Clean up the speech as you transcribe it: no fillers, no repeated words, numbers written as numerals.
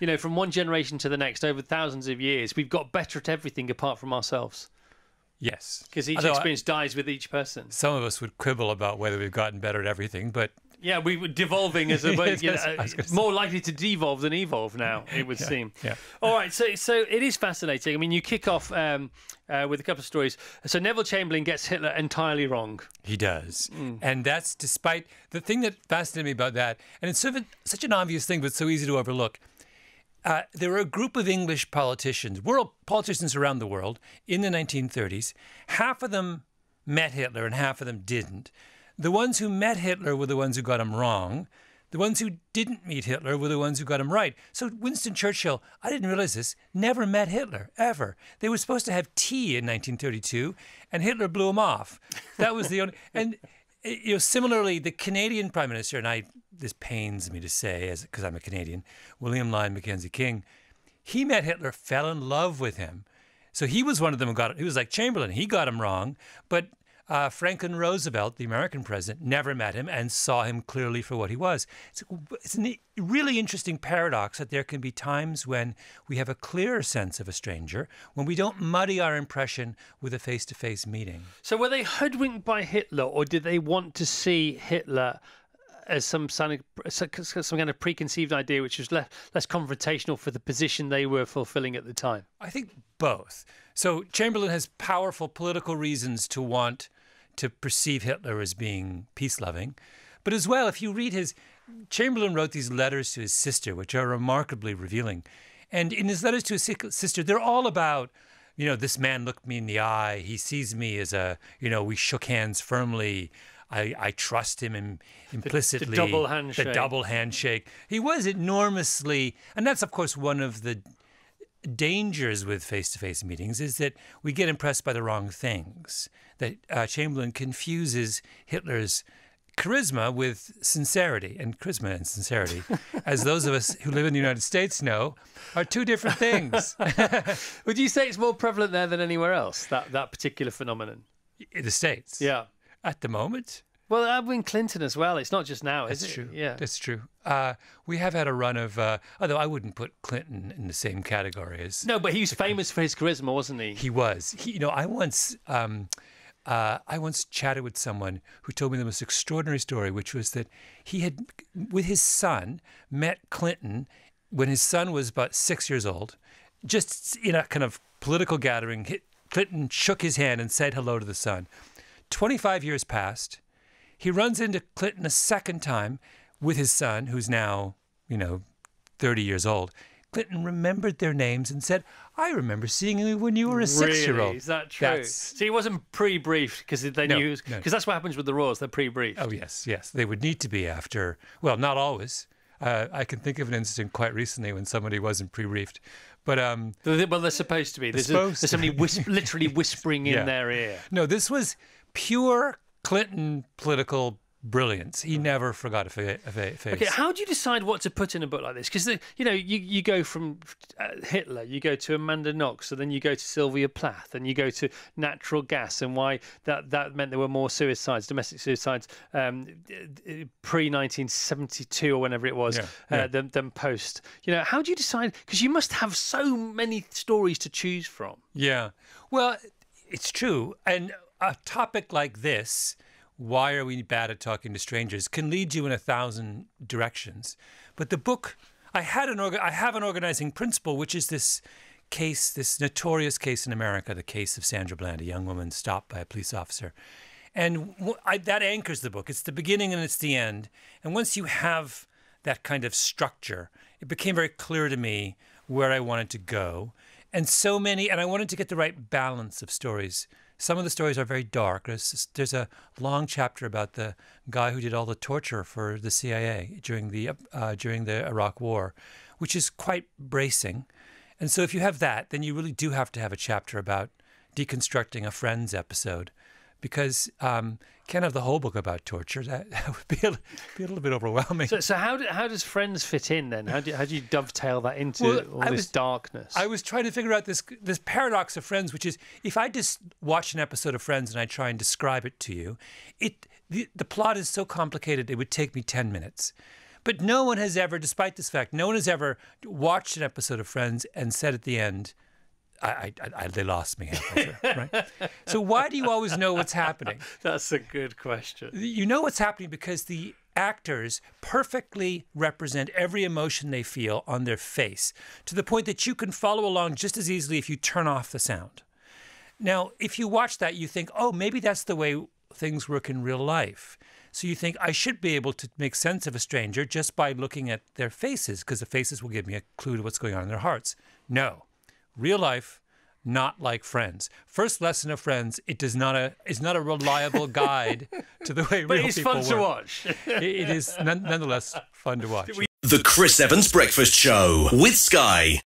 you know, from one generation to the next over thousands of years, we've got better at everything apart from ourselves. Yes. Because each experience dies with each person. Some of us would quibble about whether we've gotten better at everything, but... Yeah, we were devolving as a more likely to devolve than evolve now, it would seem. Yeah. All right, so it is fascinating. I mean, you kick off with a couple of stories. So Neville Chamberlain gets Hitler entirely wrong. He does. And that's despite the thing that fascinated me about that, and it's sort of such an obvious thing, but so easy to overlook. There were a group of English politicians, world politicians around the world in the 1930s. Half of them met Hitler and half of them didn't. The ones who met Hitler were the ones who got him wrong. The ones who didn't meet Hitler were the ones who got him right. So Winston Churchill, I didn't realize this, never met Hitler, ever. They were supposed to have tea in 1932, and Hitler blew him off. That was the only... And, you know, similarly, the Canadian Prime Minister, and this pains me to say, because I'm a Canadian, William Lyon Mackenzie King, he met Hitler, fell in love with him. So he was one of them who got it. He was like Chamberlain. He got him wrong, but... Franklin Roosevelt, the American president, never met him and saw him clearly for what he was. It's a really interesting paradox that there can be times when we have a clearer sense of a stranger, when we don't muddy our impression with a face-to-face meeting. So were they hoodwinked by Hitler, or did they want to see Hitler as some kind of preconceived idea which was less confrontational for the position they were fulfilling at the time? I think both. So Chamberlain has powerful political reasons to want to perceive Hitler as being peace-loving. But as well, if you read Chamberlain wrote these letters to his sister, which are remarkably revealing. And in his letters to his sister, they're all about, you know, this man looked me in the eye. He sees me as we shook hands firmly. I trust him implicitly. The double handshake. The double handshake. He was enormously, and that's, of course, one of the dangers with face-to-face meetings is that we get impressed by the wrong things. That Chamberlain confuses Hitler's charisma with sincerity. And charisma and sincerity, as those of us who live in the United States know, are two different things. Would you say it's more prevalent there than anywhere else, that particular phenomenon? In the States? Yeah. At the moment? Well, I mean, Clinton as well. It's not just now, is it? That's true. Yeah. That's true. We have had a run of, although I wouldn't put Clinton in the same category as... No, but he was famous for his charisma, wasn't he? He was. I once chatted with someone who told me the most extraordinary story, which was that he had, with his son, met Clinton when his son was about 6 years old, just in a kind of political gathering. Clinton shook his hand and said hello to the son. 25 years passed. He runs into Clinton a second time with his son, who's now, 30 years old. Clinton remembered their names and said, "I remember seeing you when you were a 6-year-old." Really? Is that true? So he wasn't pre-briefed because they knew he was... Because that's what happens with the royals, they're pre-briefed. Oh, yes. They would need to be after... Well, not always. I can think of an incident quite recently when somebody wasn't pre-briefed. But well, they're supposed to be. There's somebody literally whispering in their ear. No, this was pure Clinton political brilliance. He never forgot a face. Okay, how do you decide what to put in a book like this? Because you go from Hitler, you go to Amanda Knox, and then you go to Sylvia Plath, and you go to natural gas, and why that meant there were more suicides, domestic suicides, pre-1972 or whenever it was, than post. How do you decide? Because you must have so many stories to choose from. Yeah, well, it's true, and a topic like this, why are we bad at talking to strangers, can lead you in 1,000 directions. But the book, I have an organizing principle, which is this case, this notorious case in America, the case of Sandra Bland, a young woman stopped by a police officer. And that anchors the book. It's the beginning and it's the end. And once you have that kind of structure, it became very clear to me where I wanted to go. And I wanted to get the right balance of stories. Some of the stories are very dark. There's a long chapter about the guy who did all the torture for the CIA during the Iraq War, which is quite bracing. And so if you have that, then you really do have to have a chapter about deconstructing a Friends episode, because can't have the whole book about torture. That would be a little bit overwhelming. So how does Friends fit in then? How do you dovetail that into all this darkness? I was trying to figure out this paradox of Friends, which is if I just watch an episode of Friends and I try and describe it to you, the plot is so complicated it would take me 10 minutes. But no one has ever, despite this fact, no one has ever watched an episode of Friends and said at the end, they lost me halfway through, right? So why do you always know what's happening? That's a good question. You know what's happening because the actors perfectly represent every emotion they feel on their face, to the point that you can follow along just as easily if you turn off the sound. Now, if you watch that, you think, oh, maybe that's the way things work in real life. So you think, I should be able to make sense of a stranger just by looking at their faces, because the faces will give me a clue to what's going on in their hearts. No. Real life, not like Friends. First lesson of Friends, it is not a reliable guide to the way real people work. But it's fun to watch. It is nonetheless fun to watch. The Chris Evans Breakfast Show with Sky.